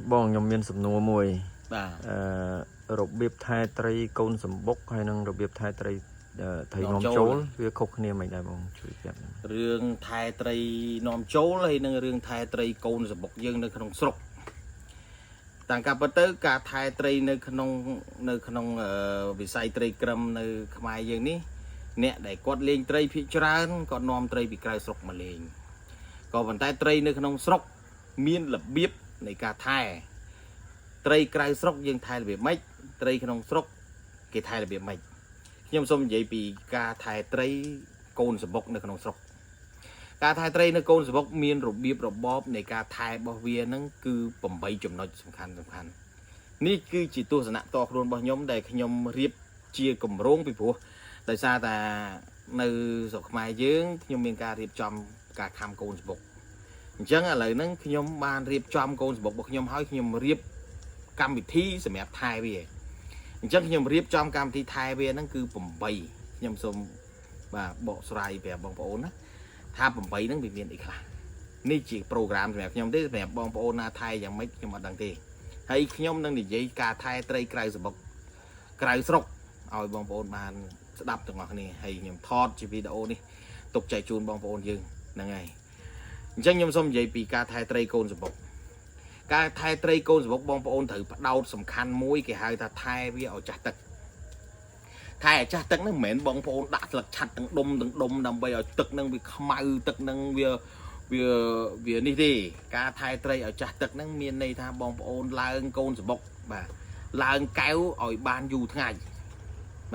Bọn nhóm miền sầm nua mùi bà rộp biếp thai tây côn sầm bốc hay năng rộp biếp thai tây thầy nòm nóm chấu chố việc khúc kia mình đại bọn chui kẹp រឿងថែត្រីនាំចូលហើយនឹងរឿងថែត្រីកូនសបុកយើងនៅក្នុងស្រុកតាមការពិតទៅការថែត្រីនៅក្នុងវិស័យត្រីក្រឹមនៅខ្មែរយើងនេះអ្នកដែលគាត់លេងត្រីភាគច្រើនគាត់នាំត្រីពីក្រៅស្រុកមកលេងក៏ប៉ុន្តែត្រីនៅក្នុងស្រុកមានរបៀបនៃការថែត្រីក្រៅស្រុកយើងថែរបៀបម៉េចត្រីក្នុងស្រុកគេថែរបៀបម៉េចខ្ញុំសូមនិយាយពីការថែត្រីកូនសបុកនៅក្នុងស្រុកការថែត្រីនៅកូនសបុកមានរបៀបរបបនៃការថែរបស់វានឹងគឺ8ចំណុចសំខាន់នេះគឺជាទស្សនៈតខ្លួនរបស់ខ្ញុំដែលខ្ញុំរៀបជាគម្រោងពីព្រោះដោយសារតែនៅស្រុកខ្មែរយើងខ្ញុំមានការរៀបចំការខំកូនសបុកអញ្ចឹងឥឡូវហ្នឹងខ្ញុំបានរៀបចំកូនសបុករបស់ខ្ញុំហើយខ្ញុំរៀបកម្មវិធីសម្រាប់ថែវាអញ្ចឹងខ្ញុំរៀបចំកម្មវិធីថែវាហ្នឹងគឺ8ខ្ញុំសូមបាទបកស្រាយប្រាប់បងប្អូនណាថា8ហ្នឹងវាមានអីខ្លះនេះជាប្រូក្រាមសម្រាប់ខ្ញុំទេសម្រាប់បងប្អូនណាថែយ៉ាងម៉េចខ្ញុំអត់ដឹងទេហើយខ្ញុំនឹងនិយាយការថែត្រីក្រៅសបុកក្រៅស្រុកឲ្យបងប្អូនបានស្ដាប់ទាំងអស់គ្នាហើយខ្ញុំថតជាវីដេអូនេះទុកចែកជូនបងប្អូនយើងហ្នឹងហើយអញ្ចឹងខ្ញុំសូមនិយាយពីការថែត្រីកូនសបុកការថែត្រីកូនសបុកបងប្អូនត្រូវផ្ដោតសំខាន់មួយគេហៅថាថែវាឲ្យចាស់ទឹកថែឲ្យចាស់ទឹកហ្នឹងមិនមែនបងប្អូនដាក់ស្លឹកឆាត់ទាំងដុំដើម្បីឲ្យទឹកហ្នឹងវាខ្មៅទឹកហ្នឹងវានេះទេការថែត្រីឲ្យចាស់ទឹកហ្នឹងមានន័យថាបងប្អូនឡើងកូនសបុកបាទឡើងកែវឲ្យបានយូរថ្ងៃ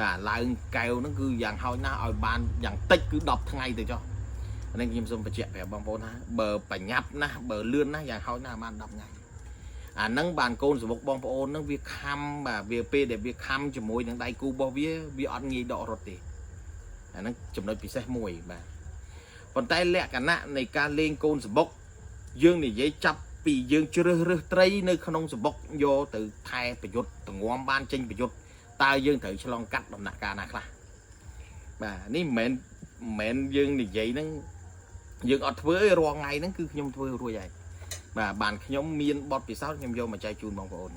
បាទឡើងកែវហ្នឹងគឺយ៉ាងហោចណាស់ឲ្យបានយ៉ាងតិចគឺ10ថ្ងៃទៅចុះអានេះខ្ញុំសូមបញ្ជាក់ប្រាប់បងប្អូនថាបើបញ្ញាប់ណាស់បើលឿនណាស់យ៉ាងហោចណាស់បាន10ថ្ងៃអាហ្នឹងបានកូនសបុកបងប្អូនហ្នឹងវាខំបាទវាពេលដែលវាខំជាមួយនឹងដៃគូរបស់វាអត់ងាយដករត់ទេអាហ្នឹងចំណុចពិសេសមួយបាទប៉ុន្តែលក្ខណៈនៃការលេងកូនសបុកយើងនិយាយចាប់ពីយើងជ្រើសរើសត្រីនៅក្នុងសបុកយកទៅថែប្រយុទ្ធតងំបានចេញប្រយុទ្ធតើយើងត្រូវឆ្លងកាត់ដំណាក់កាលណាខ្លះបាទនេះមិនមែនយើងនិយាយហ្នឹងយើងអត់ធ្វើឯរាល់ថ្ងៃហ្នឹងគឺខ្ញុំធ្វើរួចហើយបាទបានខ្ញុំមានបទពិសោធន៍ខ្ញុំយកមកចែកជូនបងប្អូន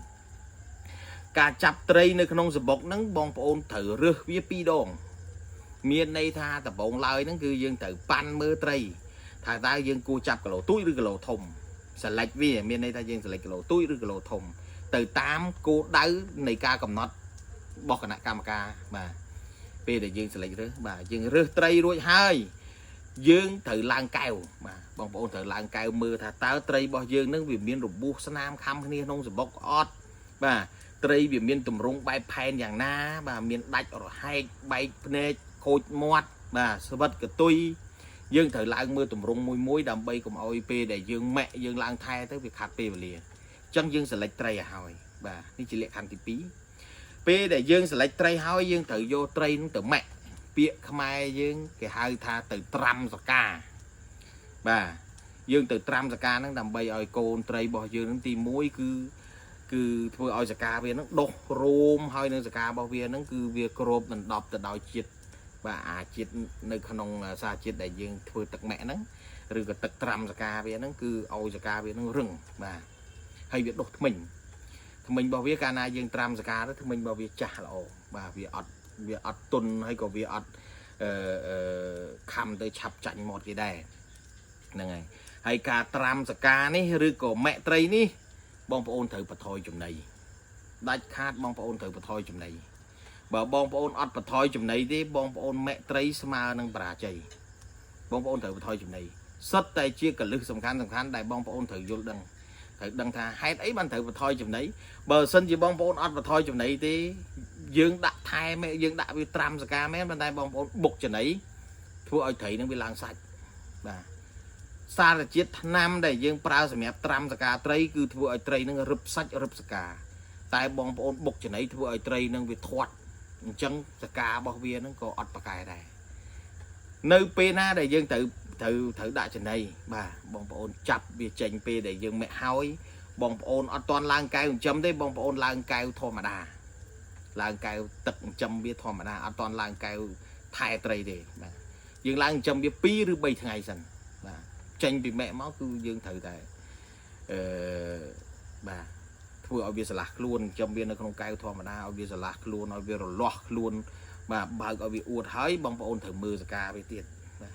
ការចាប់ត្រីនៅក្នុងសបុកហ្នឹងបងប្អូនត្រូវរើសវា2ដងមានន័យថាដំបូងឡើយហ្នឹងគឺយើងត្រូវប៉ាន់មើលត្រីថាតើយើងគួរចាប់គីឡូទូចឬគីឡូធំselectវាមានន័យថាយើង select គីឡូទូចឬគីឡូធំទៅតាមគោលដៅនៃការកំណត់របស់គណៈកម្មការបាទពេលដែលយើង select រើសបាទយើងរើសត្រីរួចហើយយើងត្រូវឡើងកែវបាទបងប្អូនត្រូវឡើងកែវមើលថាតើត្រីរបស់យើងនឹងវាមានរបួសស្នាមខំគ្នាក្នុងសបុកអត់បាទត្រីវាមានទម្រង់បែបផែនយ៉ាងណាបាទមានដាច់រហែកបែកភ្នែកខូចមាត់បាទស្វិតកតុយយើងត្រូវឡើងមើលទម្រង់មួយដើម្បីកុំឲ្យពេលដែលយើងម៉ាក់យើងឡើងថែទៅវាខាត់ពេលវេលាអញ្ចឹងយើង select ត្រីឲ្យហើយបាទនេះជាលក្ខខណ្ឌទី2ពេលដែលយើង select ត្រីហើយយើងត្រូវយកត្រីនឹងទៅម៉ាក់ពាក្យខ្មែរយើងគេហៅថាទៅត្រាំសកាបាទយើងទៅត្រាំសកាហ្នឹងដើម្បីឲ្យកូនត្រីរបស់យើងហ្នឹងទី1គឺធ្វើឲ្យសកាវាហ្នឹងដុះរោមហើយនឹងសការបស់វាហ្នឹងគឺវាគ្របដណ្ដប់ទៅដោយជាតិបាទអាជាតិនៅក្នុងសារជាតិដែលយើងធ្វើទឹកម៉ាក់ហ្នឹងឬក៏ទឹកត្រាំសកាវាហ្នឹងគឺឲ្យសកាវាហ្នឹងរឹងបាទហើយវាដុះធ្មេញរបស់វាកាលណាយើងត្រាំសកាទៅធ្មេញរបស់វាចាស់ល្អបាទវាអត់ទុនហើយក៏វាអត់ខំទៅឆាប់ចាញ់មាត់គេដែរហ្នឹងហើយការត្រាំសកានេះឬក៏ម៉ាក់ត្រីនេះបងប្អូនត្រូវបន្ថយចំណីដាច់ខាតបងប្អូនត្រូវបន្ថយចំណីបើបងប្អូនអត់បន្ថយចំណីទេបងប្អូនម៉ាក់ត្រីស្មើនឹងបរាជ័យបងប្អូនត្រូវបន្ថយចំណីសុទ្ធតែជាកលឹះសំខាន់ដែលបងប្អូនត្រូវយល់ដឹងថាហេតុអីបានត្រូវបន្ថយចំណីបើសិនជាបងប្អូនអត់បន្ថយចំណីទេយើងដាក់ថែមែនយើងដាក់វាត្រាំសកាមែនប៉ុន្តែបងប្អូនបុកចំណីធ្វើឲ្យត្រីនឹងវាឡើងសាច់បាទសារជាតិថ្នាំដែលយើងប្រើសម្រាប់ត្រាំសកាត្រីគឺធ្វើឲ្យត្រីនឹងរឹបសាច់រឹបសកាតែបងប្អូនបុកចំណីធ្វើឲ្យត្រីនឹងវាធាត់អញ្ចឹងសការបស់វានឹងក៏អត់ប្រកែដែរនៅពេលណាដែលយើងត្រូវដាក់ចំណីបាទបងប្អូនចាប់វាចេញពេលដែលយើងម៉ាក់ហើយបងប្អូនអត់ទាន់ឡើងកែវចិញ្ចឹមទេបងប្អូនឡើងកែវធម្មតាឡើងកែវទឹកចិញ្ចឹមវាធម្មតាអត់ទាន់ឡើងកែវថែត្រីទេបាទយើងឡើងចិញ្ចឹមវា2ឬ3ថ្ងៃសិនបាទចេញពីម៉ាក់មកគឺយើងត្រូវតែបាទ ធ្វើឲ្យវាស្រឡះខ្លួនចំវានៅក្នុងកែវធម្មតាឲ្យវាស្រឡះខ្លួនឲ្យវារលាស់ខ្លួនបាទបើកឲ្យវាអួតហើយបងប្អូនត្រូវមើលសកាវាទៀតបាទ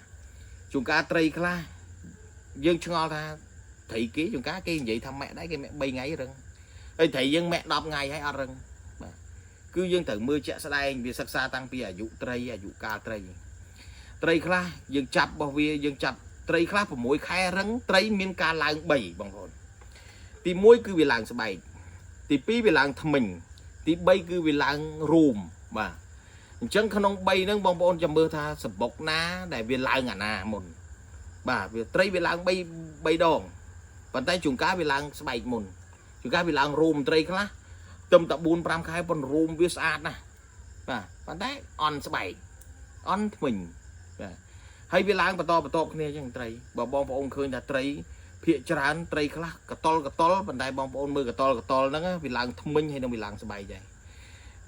ជួនកាលត្រីខ្លះយើងឆ្ងល់ថាត្រីគេជួនកាលគេនិយាយថាម៉ែដែរគេម៉ែ3ថ្ងៃរឹងហើយត្រីយើងម៉ែ10ថ្ងៃហើយអត់រឹងបាទគឺយើងត្រូវមើលជាក់ស្ដែងវាសិក្សាតាំងពីអាយុត្រីអាយុកាលត្រីខ្លះយើងចាប់របស់វាយើងចាប់ត្រីខ្លះ6ខែរឹងត្រីមានការឡើង3បងប្អូនទី1គឺវាឡើងស្បែកទី2វាឡើងថ្មិញទី3គឺវាឡើងរូមបាទអញ្ចឹងក្នុង3ហ្នឹងបងប្អូនចាំមើលថាសបុកណាដែលវាឡើងអាណាមុនបាទវាត្រីវាឡើង3ដងប៉ុន្តែជួនកាលវាឡើងស្បែកមុនជួនកាលវាឡើងរូមត្រីខ្លះទឹមតែ4 5ខែប៉ុនរូមវាស្អាតណាស់បាទប៉ុន្តែអន់ស្បែកអន់ថ្មិញបាទហើយវាឡើងបន្តគ្នាអញ្ចឹងត្រីបើបងប្អូនឃើញថាត្រីភាកច្រើនត្រីខ្លះកតល់ប៉ុន្តែបងប្អូនមើលកតល់ហ្នឹងវាឡើងថ្មិញហើយនឹងវាឡើងស្បែកដែរ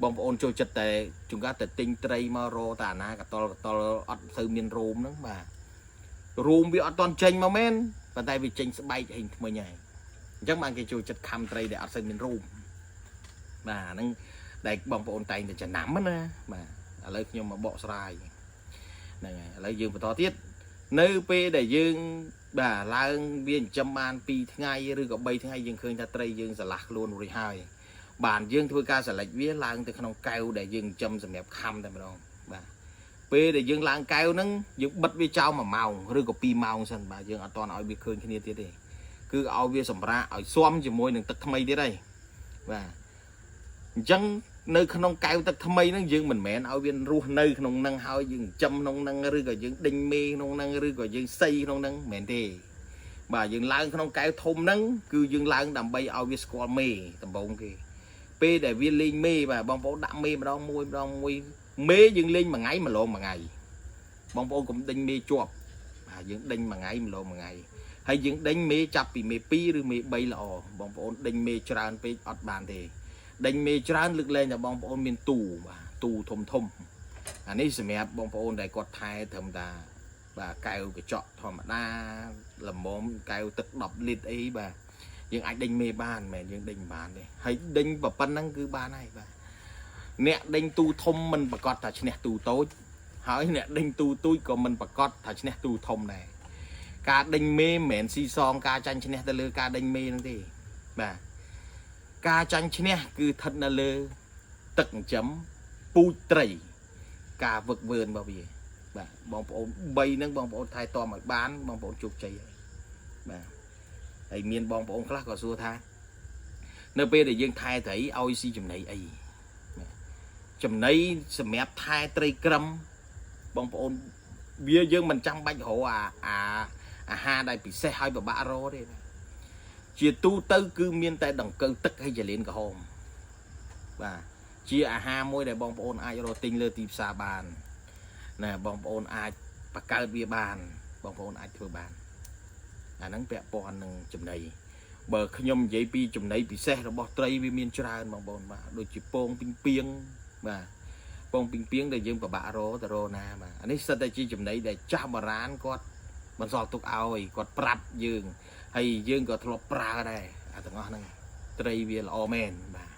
បងប្អូនចូលចិត្តតែជួនកាលតែទិញត្រីមករកតាណាកតល់អត់សូវមានរូមហ្នឹងបាទរូមវាអត់តន់ចេញមកមែនប៉ុន្តែវាចេញស្បែកហើយថ្មិញហើយអញ្ចឹងបានគេចូលចិត្តខំត្រីដែលអត់សូវមានរូមបាទហ្នឹងដែលបងប្អូនតែងតែចំណាំណាបាទឥឡូវខ្ញុំមកបកស្រាយហ្នឹងហើយឥឡូវយើងបន្តទៀតនៅពេលដែលយើងបាទឡើងវាចិញ្ចឹមបាន2ថ្ងៃឬក៏3ថ្ងៃយើងឃើញថាត្រីយើងស្រឡះខ្លួនរួចហើយបានយើងធ្វើការស្រេចវាឡើងទៅក្នុងកែវដែលយើងចិញ្ចឹមសម្រាប់ខំតែម្ដងបាទពេលដែលយើងឡើងកែវហ្នឹងយើងបិទវាចោល1ម៉ោងឬក៏2ម៉ោងសិនបាទយើងអត់តន់ឲ្យវាឃើញគ្នាទៀតទេគឺឲ្យវាសម្រាកឲ្យស៊ាំជាមួយនឹងទឹកថ្មីទៀតហើយបាទអញ្ចឹងនៅក្នុងកែវទឹកថ្មីហ្នឹងយើងមិនមែនឲ្យវារស់នៅក្នុងហ្នឹងហើយយើងចិញ្ចឹមក្នុងហ្នឹងឬក៏យើងដេញមេក្នុងហ្នឹងឬក៏យើងសីក្នុងហ្នឹងមិនមែនទេបាទយើងឡើងក្នុងកែវធំហ្នឹងគឺយើងឡើងដើម្បីឲ្យវាស្គាល់មេដំបូងគេពេលដែលវាលេងមេបាទបងប្អូនដាក់មេម្ដងមួយមេយើងលេងមួយថ្ងៃម្លងមួយថ្ងៃបងប្អូនកុំដេញមេជាប់បាទយើងដេញមួយថ្ងៃម្លងមួយថ្ងៃហើយយើងដេញមេចាប់ពីមេ2ឬមេ3ល្អបងប្អូនដេញមេច្រើនពេកអត់បានទេដេញមេច្រើនលើកលែងតែបងប្អូនមានទូបាទទូធំអានេះសម្រាប់បងប្អូនដែលគាត់ថែត្រឹមតាបាទកែវកញ្ចក់ធម្មតាល្មមកែវទឹក10លីត្រអីបាទយើងអាចដេញមេបានមិនមែនយើងដេញបានទេហើយដេញប៉ុណ្ណឹងគឺបានហើយបាទអ្នកដេញទូធំមិនប្រកាសថាឈ្នះទូតូចហើយអ្នកដេញទូទូចក៏មិនប្រកាសថាឈ្នះទូធំដែរការដេញមេមិនមែនស៊ីសងការចាញ់ឈ្នះទៅលើការដេញមេហ្នឹងទេបាទការចាញ់ឈ្នះគឺស្ថិតនៅលើទឹកចិញ្ចឹមពូជត្រីការវឹកវើរបស់វាបាទបងប្អូន3ហ្នឹងបងប្អូនថែទាំឲ្យបានបងប្អូនជោគជ័យហើយបាទហើយមានបងប្អូនខ្លះក៏សួរថានៅពេលដែលយើងថែត្រីឲ្យស៊ីចំណីអីចំណីសម្រាប់ថែត្រីក្រឹមបងប្អូនវាយើងមិនចាំបាច់រកអាហារដែលពិសេសឲ្យពិបាករកទេជាទូទៅគឺមានតែដង្កូវទឹកហើយចលៀនក្រហមបាទជាអាហារមួយដែលបងប្អូនអាចរកទិញលើទីផ្សារបានណាបងប្អូនអាចបង្កើតវាបានបងប្អូនអាចធ្វើបានអាហ្នឹងពាក់ព័ន្ធនឹងចំណីបើខ្ញុំនិយាយពីចំណីពិសេសរបស់ត្រីវាមានច្រើនបងប្អូនបាទដូចជាពងពីងពីងបាទពងពីងពីងដែលយើងពិបាករកទៅរកណាបាទអានេះសិតតែជាចំណីដែលចាស់បុរាណគាត់បន្សល់ទុកឲ្យគាត់ប្រាប់យើងហើយយើងក៏ធ្លាប់ប្រើដែរអាទាំងអស់ហ្នឹងត្រីវាល្អមែនបាទ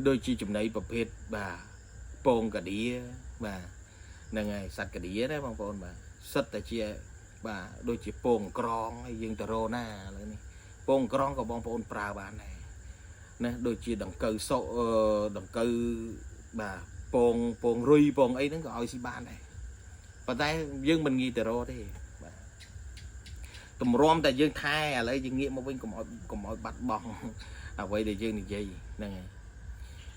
ដូចជាចំណីប្រភេទបាទពងកាឌៀបាទហ្នឹងហើយសត្វកាឌៀណាបងប្អូនបាទសិតតែជាបាទដូចជាពងក្រងហើយយើងទៅរកណាឥឡូវនេះពងក្រងក៏បងប្អូនប្រើបានដែរណាដូចជាដង្កូវសុដង្កូវបាទពងរុយពងអីហ្នឹងក៏ឲ្យស៊ីបានដែរប៉ុន្តែយើងមិនងាយទៅរកទេបាទតម្រាំតែយើងថែឥឡូវយើងងាកមកវិញកុំឲ្យបាត់បង់អ្វីដែលយើងនិយាយហ្នឹងហើយ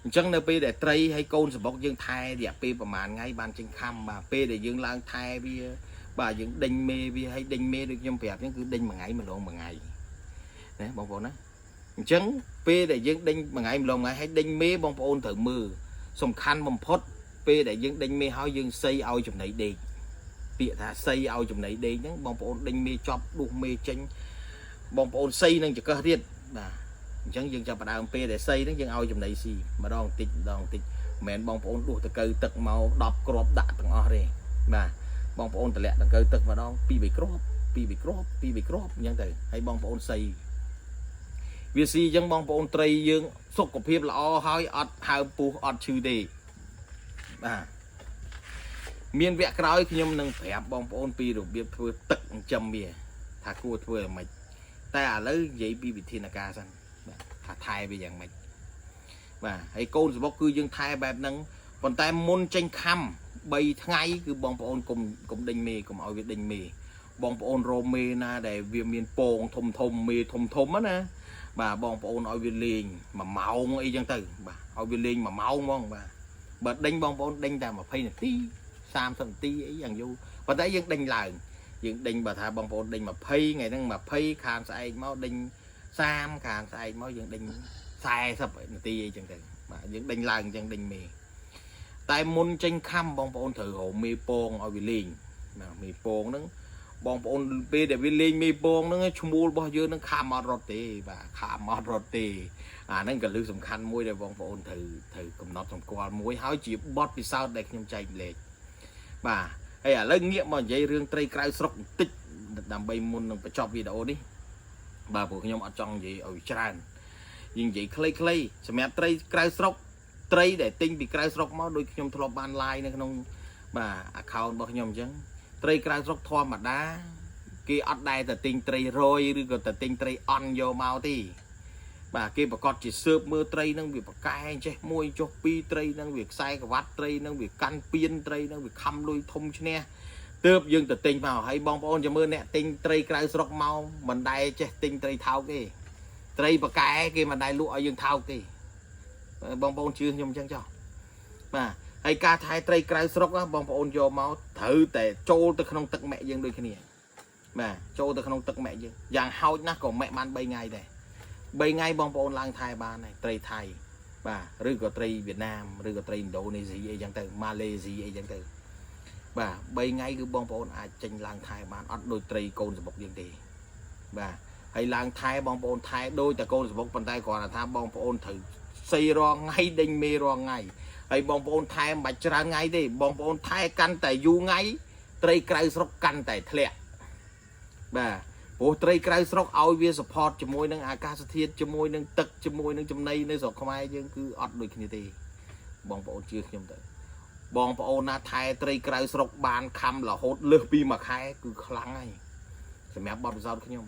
អញ្ចឹងនៅពេលដែលត្រីហើយកូនសបុកយើងថែរយៈពេលប្រហែលថ្ងៃបានចេញខំបាទពេលដែលយើងឡើងថែវាបាទយើងដេញមេវាហើយដេញមេដូចខ្ញុំប្រាប់អញ្ចឹងគឺដេញមួយថ្ងៃម្ដងមួយថ្ងៃណាបងប្អូនណាអញ្ចឹងពេលដែលយើងដេញមួយថ្ងៃម្ដងមួយថ្ងៃហើយដេញមេបងប្អូនត្រូវមើលសំខាន់បំផុតពេលដែលយើងដេញមេហើយយើងសីឲ្យចំណីដេកពាក្យថាសីឲ្យចំណីដេកហ្នឹងបងប្អូនដេញមេចប់ដួសមេចេញបងប្អូនសីនឹងចង្កឹះទៀតបាទអញ្ចឹងយើងចាប់ផ្ដើមពេលដែលសីហ្នឹងយើងឲ្យចំណីស៊ីម្ដងតិចមិនមែនបងប្អូនដួសតកៅទឹកមក10គ្រាប់ដាក់ទាំងអស់ទេបាទបងប្អូនតម្លាក់តកៅទឹកម្ដង2-3គ្រាប់2-3គ្រាប់អញ្ចឹងទៅហើយបងប្អូនសី វាស៊ីអញ្ចឹងបងប្អូនត្រីយើងសុខភាពល្អហើយអត់ហើមពុះអត់ឈឺទេបាទមានវគ្គក្រោយខ្ញុំនឹងប្រាប់បងប្អូនពីរបៀបធ្វើទឹកចិញ្ចឹមវាថាគួរធ្វើយ៉ាងម៉េចតែឥឡូវនិយាយពីវិធានការសិនបាទថាថែវាយ៉ាងម៉េចបាទហើយកូនសបុកគឺយើងថែបែបហ្នឹងប៉ុន្តែមុនចេញខំ3ថ្ងៃគឺបងប្អូនកុំដេញមេកុំឲ្យវាដេញមេបងប្អូនរមមេណាដែលវាមានពងធំមេធំណាបាទបងប្អូនឲ្យវាលេង1ម៉ោងអីចឹងទៅបាទឲ្យវាលេង1ម៉ោងហ្មងបាទបើដេញបងប្អូនដេញតែ20នាទី30នាទីអីយ៉ាងយូរប៉ុន្តែយើងដេញឡើងយើងដេញបើថាបងប្អូនដេញ20ថ្ងៃហ្នឹង20ខាងស្អែកមកដេញ30ខាងស្អែកមកយើងដេញ40នាទីអីចឹងទៅបាទយើងដេញឡើងចឹងដេញមេតែមុនចេញខំបងប្អូនត្រូវរកមេពងឲ្យវាលេងបាទមេពងហ្នឹងបងប្អូនពេលដែលវាលេងមេពងហ្នឹងឈ្មោលរបស់យើងហ្នឹងខាំអត់រត់ទេបាទខាំអត់រត់ទេអាហ្នឹងក៏លើកសំខាន់មួយដែលបងប្អូនត្រូវកំណត់សម្គាល់មួយហើយជាបទពិសោធន៍ដែលខ្ញុំចែកម្លែកបាទហើយឥឡូវងាកមកនិយាយរឿងត្រីក្រៅស្រុកបន្តិចដើម្បីមុននឹងបញ្ចប់វីដេអូនេះបាទព្រោះខ្ញុំអត់ចង់និយាយឲ្យច្រើនយើងនិយាយខ្លីៗសម្រាប់ត្រីក្រៅស្រុកត្រីដែលទិញពីក្រៅស្រុកមកដូចខ្ញុំធ្លាប់បាន live នៅក្នុងបាទ account របស់ខ្ញុំអញ្ចឹងត្រីក្រៅស្រុកធម្មតាគេអត់ដែរតែទិញត្រីរយឬក៏តែទិញត្រីអន់យកមកទេបាទគេប្រកាសជាស៊ើបមើលត្រីហ្នឹងវាប្រកែចេះ1ចុះ2ត្រីហ្នឹងវាខ្សែក្រវ៉ាត់ត្រីហ្នឹងវាកាន់ពៀនត្រីហ្នឹងវាខំលុយធំឈ្នះទើបយើងទៅទិញមកហើយបងប្អូនចាំមើលអ្នកទិញត្រីក្រៅស្រុកមកមិនដែរចេះទិញត្រីថោកទេត្រីប្រកែគេមិនដែរលក់ឲ្យយើងថោកទេបងប្អូនជឿខ្ញុំអញ្ចឹងចុះបាទហើយការថែត្រីក្រៅស្រុកបងប្អូនយកមកត្រូវតែចូលទៅក្នុងទឹកម៉ែយើងដូចគ្នាបាទចូលទៅក្នុងទឹកម៉ែយើងយ៉ាងហោចណាស់ក៏ម៉ែបាន3ថ្ងៃដែរ3ថ្ងៃបងប្អូនឡើងថែបានហើយត្រីថៃបាទឬក៏ត្រីវៀតណាមឬក៏ត្រីឥណ្ឌូនេស៊ីអីចឹងទៅម៉ាឡេស៊ីអីចឹងទៅបាទ3ថ្ងៃគឺបងប្អូនអាចចេញឡើងថែបានអត់ដូចត្រីកូនសបុកយើងទេបាទហើយឡើងថែបងប្អូនថែដូចតែកូនសបុកប៉ុន្តែគ្រាន់តែថាបងប្អូនត្រូវសីរងថ្ងៃដេញមេរងថ្ងៃហើយបងប្អូនថែមិនបាច់ច្រើនថ្ងៃទេបងប្អូនថែកាន់តែយូរថ្ងៃត្រីក្រៅស្រុកកាន់តែធ្លាក់បាទព្រោះត្រីក្រៅស្រុកឲ្យវា support ជាមួយនឹងអាកាសធាតុជាមួយនឹងទឹកជាមួយនឹងចំណីនៅស្រុកខ្មែរយើងគឺអត់ដូចគ្នាទេបងប្អូនជឿខ្ញុំទៅបងប្អូនណាថែត្រីក្រៅស្រុកបានខំរហូតលើសពី1ខែគឺខ្លាំងហើយសម្រាប់បទពិសោធន៍ខ្ញុំ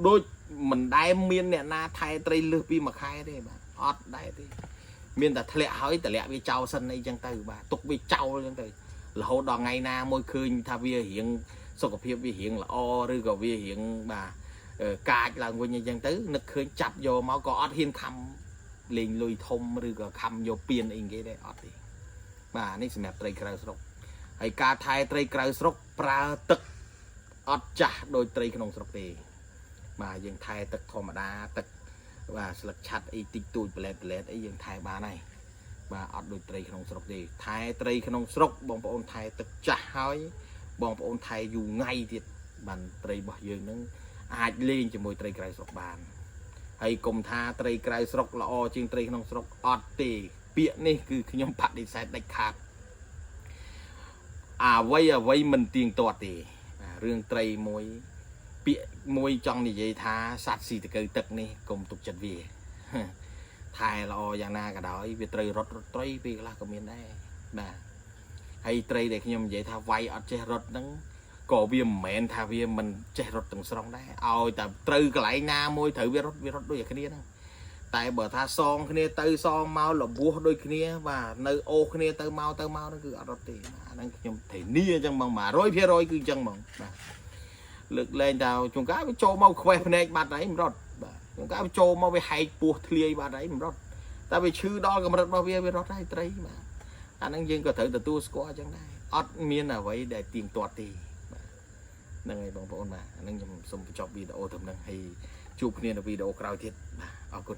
ដូចមិនដែលមានអ្នកណាថែត្រីលើសពី1ខែទេបាទអត់ដែរទេមានតែធ្លាក់ហើយតម្លាក់វាចោលសិនអីចឹងទៅបាទទុកវាចោលចឹងទៅរហូតដល់ថ្ងៃណាមួយឃើញថាវារៀងសុខភាពវារៀងល្អឬក៏វារៀងបាទកាចឡើងវិញអីចឹងទៅនឹកឃើញចាប់យកមកក៏អត់ហ៊ានខំលេងលុយធំឬក៏ខំយកពៀនអីគេដែរអត់ទេបាទនេះសម្រាប់ត្រីក្រៅស្រុកហើយការថែត្រីក្រៅស្រុកប្រើទឹកអត់ចាស់ដូចត្រីក្នុងស្រុកទេបាទយើងថែទឹកធម្មតាទឹកបាទស្លឹកឆាត់អីតិចតួចប្លែតអីយើងថែបានហើយបាទអត់ដូចត្រីក្នុងស្រុកទេថែត្រីក្នុងស្រុកបងប្អូនថែទឹកចាស់ហើយបងប្អូនថែយូរថ្ងៃទៀតបានត្រីរបស់យើងនឹងអាចលេងជាមួយត្រីក្រៅស្រុកបានហើយកុំថាត្រីក្រៅស្រុកល្អជាងត្រីក្នុងស្រុកអត់ទេពាក្យនេះគឺខ្ញុំបដិសេធដាច់ខាតអ្វីមិនទៀងទាត់ទេរឿងត្រីមួយពាក្យមួយចង់និយាយថាសត្វស៊ីតកៅទឹកនេះកុំទុកចិត្តវាថែល្អយ៉ាងណាក៏ដោយវាត្រូវរត់ត្រីពេលខ្លះក៏មានដែរបាទហើយត្រីដែលខ្ញុំនិយាយថាវាយអត់ចេះរត់ហ្នឹងក៏វាមិនមែនថាវាមិនចេះរត់ទាំងស្រុងដែរឲ្យតែត្រូវកន្លែងណាមួយត្រូវវារត់ដូចគ្នាហ្នឹងតែបើថាសងគ្នាទៅសងមកលបួសដូចគ្នាបាទនៅអូសគ្នាទៅមកហ្នឹងគឺអត់រត់ទេអាហ្នឹងខ្ញុំធានាអញ្ចឹងហ្មង 100% គឺអញ្ចឹងហ្មងបាទលើកលែងទៅជួនកាលវាចូលមកខ្វេះភ្នែកបាត់ហើយមិនរត់បាទជួនកាលវាចូលមកវាហែកពោះធ្លាយបាត់ហើយមិនរត់តែវាឈឺដល់កម្រិតរបស់វារត់ហើយត្រីបាទអាហ្នឹងយើងក៏ត្រូវទទួលស្គាល់អញ្ចឹងដែរអត់មានអ្វីដែលទៀងទាត់ទេបាទហ្នឹងហើយបងប្អូនបាទអាហ្នឹងខ្ញុំសូមបញ្ចប់វីដេអូត្រឹមហ្នឹងហើយជួបគ្នានៅវីដេអូក្រោយទៀតបាទអរគុណ